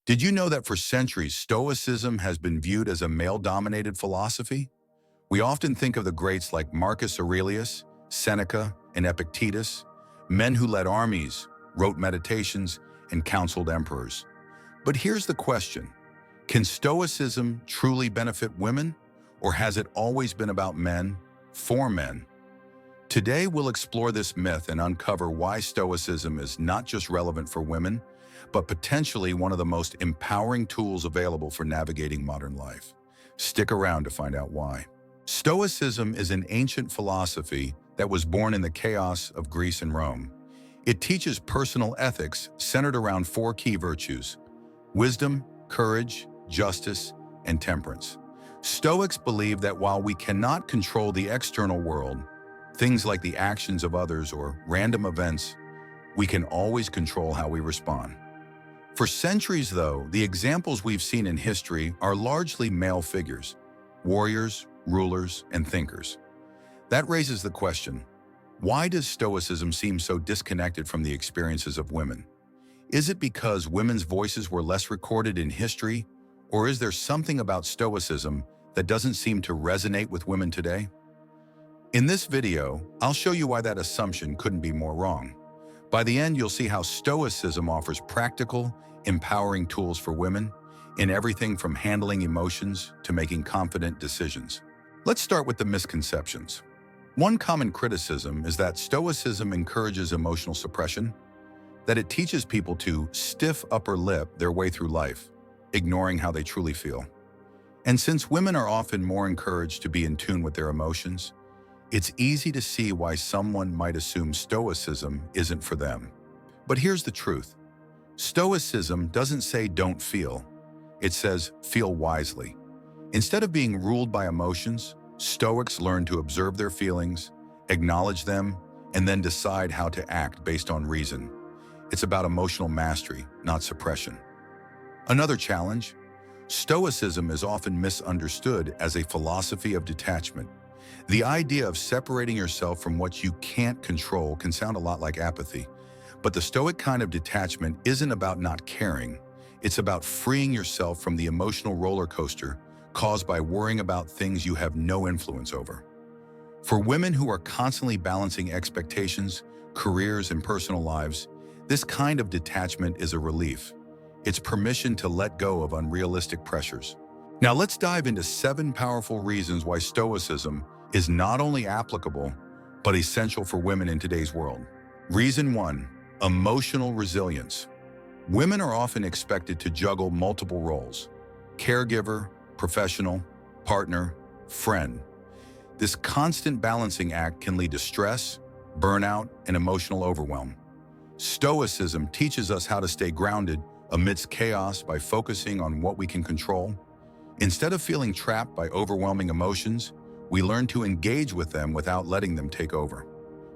Did you know that for centuries, Stoicism has been viewed as a male-dominated philosophy? We often think of the greats like Marcus Aurelius, Seneca, and Epictetus, men who led armies, wrote meditations, and counseled emperors. But here's the question: can Stoicism truly benefit women, or has it always been about men, for men? Today, we'll explore this myth and uncover why Stoicism is not just relevant for women, but potentially one of the most empowering tools available for navigating modern life. Stick around to find out why. Stoicism is an ancient philosophy that was born in the chaos of Greece and Rome. It teaches personal ethics centered around four key virtues: wisdom, courage, justice, and temperance. Stoics believe that while we cannot control the external world, things like the actions of others or random events, we can always control how we respond. For centuries, though, the examples we've seen in history are largely male figures: warriors, rulers, and thinkers. That raises the question: why does Stoicism seem so disconnected from the experiences of women? Is it because women's voices were less recorded in history, or is there something about Stoicism that doesn't seem to resonate with women today? In this video, I'll show you why that assumption couldn't be more wrong. By the end, you'll see how Stoicism offers practical, empowering tools for women in everything from handling emotions to making confident decisions. Let's start with the misconceptions. One common criticism is that Stoicism encourages emotional suppression, that it teaches people to stiff upper lip their way through life, ignoring how they truly feel. And since women are often more encouraged to be in tune with their emotions, it's easy to see why someone might assume Stoicism isn't for them. But here's the truth: Stoicism doesn't say don't feel, it says feel wisely. Instead of being ruled by emotions, Stoics learn to observe their feelings, acknowledge them, and then decide how to act based on reason. It's about emotional mastery, not suppression. Another challenge: Stoicism is often misunderstood as a philosophy of detachment. The idea of separating yourself from what you can't control can sound a lot like apathy, but the Stoic kind of detachment isn't about not caring. It's about freeing yourself from the emotional roller coaster caused by worrying about things you have no influence over. For women who are constantly balancing expectations, careers, and personal lives, this kind of detachment is a relief. It's permission to let go of unrealistic pressures. Now let's dive into 7 powerful reasons why Stoicism is not only applicable, but essential for women in today's world. Reason 1: emotional resilience. Women are often expected to juggle multiple roles: caregiver, professional, partner, friend. This constant balancing act can lead to stress, burnout, and emotional overwhelm. Stoicism teaches us how to stay grounded amidst chaos by focusing on what we can control. Instead of feeling trapped by overwhelming emotions, we learn to engage with them without letting them take over.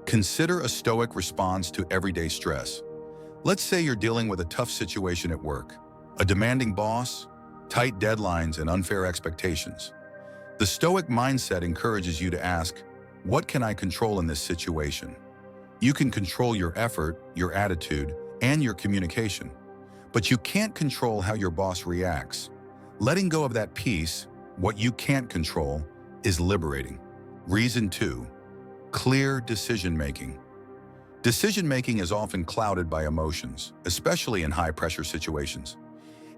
Consider a Stoic response to everyday stress. Let's say you're dealing with a tough situation at work: a demanding boss, tight deadlines, and unfair expectations. The Stoic mindset encourages you to ask, what can I control in this situation? You can control your effort, your attitude, and your communication, but you can't control how your boss reacts. Letting go of that piece, what you can't control, is liberating. Reason 2: clear decision-making. Decision-making is often clouded by emotions, especially in high-pressure situations.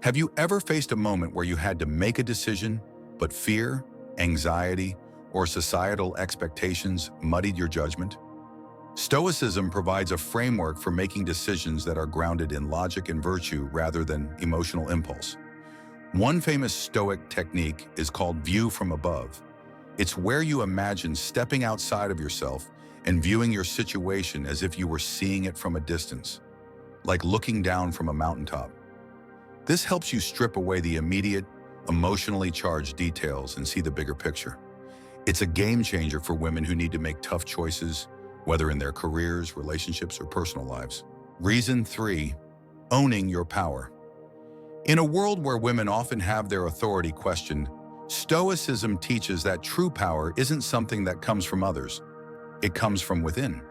Have you ever faced a moment where you had to make a decision, but fear, anxiety, or societal expectations muddied your judgment? Stoicism provides a framework for making decisions that are grounded in logic and virtue rather than emotional impulse. One famous Stoic technique is called view from above. It's where you imagine stepping outside of yourself and viewing your situation as if you were seeing it from a distance, like looking down from a mountaintop. This helps you strip away the immediate, emotionally charged details and see the bigger picture. It's a game changer for women who need to make tough choices, whether in their careers, relationships, or personal lives. Reason 3: owning your power. In a world where women often have their authority questioned, Stoicism teaches that true power isn't something that comes from others. It comes from within.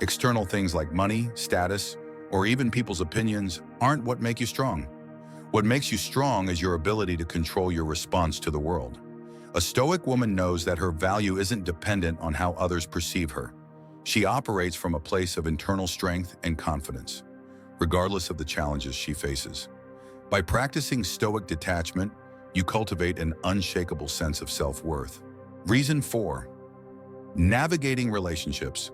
External things like money, status, or even people's opinions aren't what make you strong. What makes you strong is your ability to control your response to the world. A Stoic woman knows that her value isn't dependent on how others perceive her. She operates from a place of internal strength and confidence, regardless of the challenges she faces. By practicing Stoic detachment, you cultivate an unshakable sense of self-worth. Reason 4. Navigating relationships.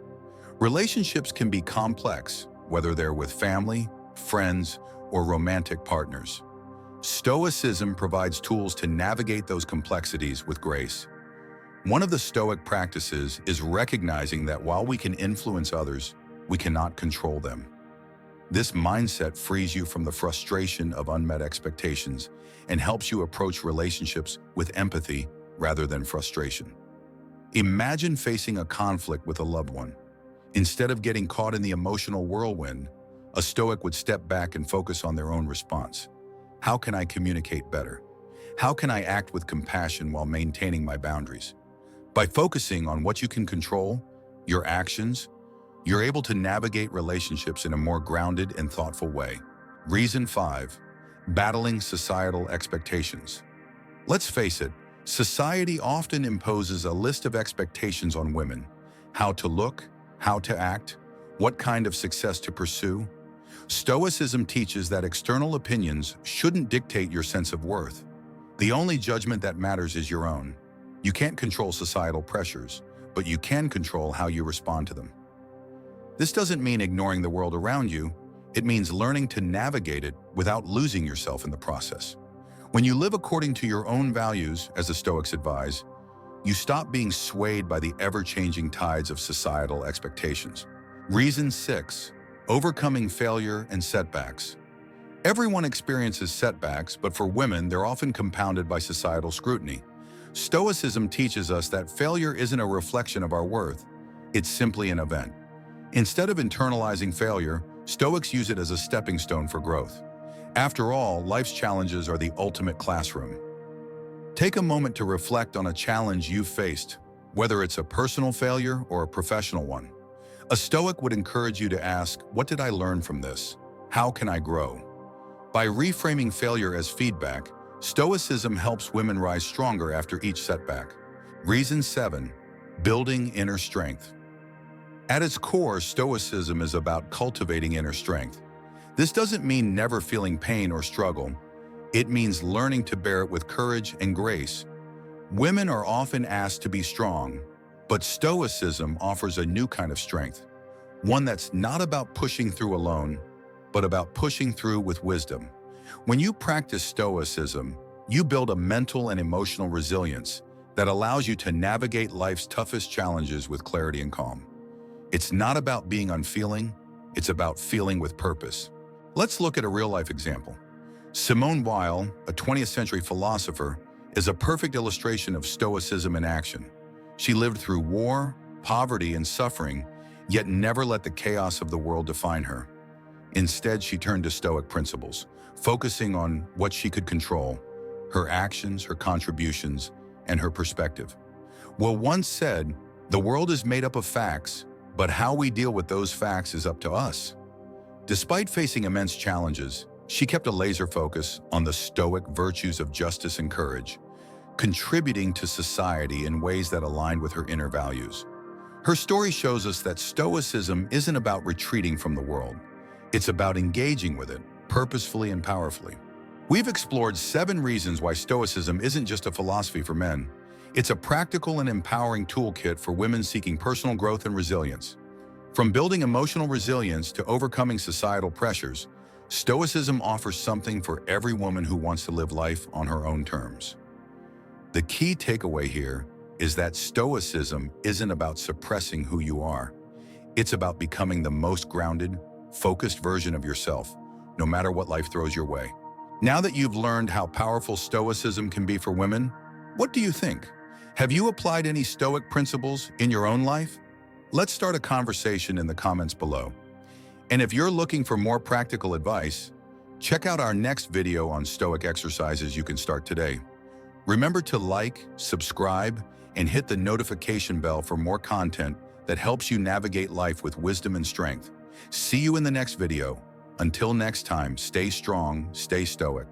Relationships can be complex, whether they're with family, friends, or romantic partners. Stoicism provides tools to navigate those complexities with grace. One of the Stoic practices is recognizing that while we can influence others, we cannot control them. This mindset frees you from the frustration of unmet expectations and helps you approach relationships with empathy rather than frustration. Imagine facing a conflict with a loved one. Instead of getting caught in the emotional whirlwind, a Stoic would step back and focus on their own response. How can I communicate better? How can I act with compassion while maintaining my boundaries? By focusing on what you can control, your actions, you're able to navigate relationships in a more grounded and thoughtful way. Reason 5. Battling societal expectations. Let's face it, society often imposes a list of expectations on women. How to look, how to act, what kind of success to pursue. Stoicism teaches that external opinions shouldn't dictate your sense of worth. The only judgment that matters is your own. You can't control societal pressures, but you can control how you respond to them. This doesn't mean ignoring the world around you. It means learning to navigate it without losing yourself in the process. When you live according to your own values, as the Stoics advise, you stop being swayed by the ever-changing tides of societal expectations. Reason 6. Overcoming failure and setbacks. Everyone experiences setbacks, but for women, they're often compounded by societal scrutiny. Stoicism teaches us that failure isn't a reflection of our worth. It's simply an event. Instead of internalizing failure, Stoics use it as a stepping stone for growth. After all, life's challenges are the ultimate classroom. Take a moment to reflect on a challenge you've faced, whether it's a personal failure or a professional one. A Stoic would encourage you to ask, what did I learn from this? How can I grow? By reframing failure as feedback, Stoicism helps women rise stronger after each setback. Reason 7. Building inner strength. At its core, Stoicism is about cultivating inner strength. This doesn't mean never feeling pain or struggle. It means learning to bear it with courage and grace. Women are often asked to be strong, but Stoicism offers a new kind of strength, one that's not about pushing through alone, but about pushing through with wisdom. When you practice Stoicism, you build a mental and emotional resilience that allows you to navigate life's toughest challenges with clarity and calm. It's not about being unfeeling, it's about feeling with purpose. Let's look at a real-life example. Simone Weil, a 20th century philosopher, is a perfect illustration of Stoicism in action. She lived through war, poverty, and suffering, yet never let the chaos of the world define her. Instead, she turned to Stoic principles, focusing on what she could control: her actions, her contributions, and her perspective. Well, once said, the world is made up of facts, but how we deal with those facts is up to us. Despite facing immense challenges, she kept a laser focus on the Stoic virtues of justice and courage, contributing to society in ways that aligned with her inner values. Her story shows us that Stoicism isn't about retreating from the world. It's about engaging with it, purposefully and powerfully. We've explored 7 reasons why Stoicism isn't just a philosophy for men. It's a practical and empowering toolkit for women seeking personal growth and resilience. From building emotional resilience to overcoming societal pressures, Stoicism offers something for every woman who wants to live life on her own terms. The key takeaway here is that Stoicism isn't about suppressing who you are. It's about becoming the most grounded, focused version of yourself, no matter what life throws your way. Now that you've learned how powerful Stoicism can be for women, what do you think? Have you applied any Stoic principles in your own life? Let's start a conversation in the comments below. And if you're looking for more practical advice, check out our next video on Stoic exercises you can start today. Remember to like, subscribe, and hit the notification bell for more content that helps you navigate life with wisdom and strength. See you in the next video. Until next time, stay strong, stay Stoic.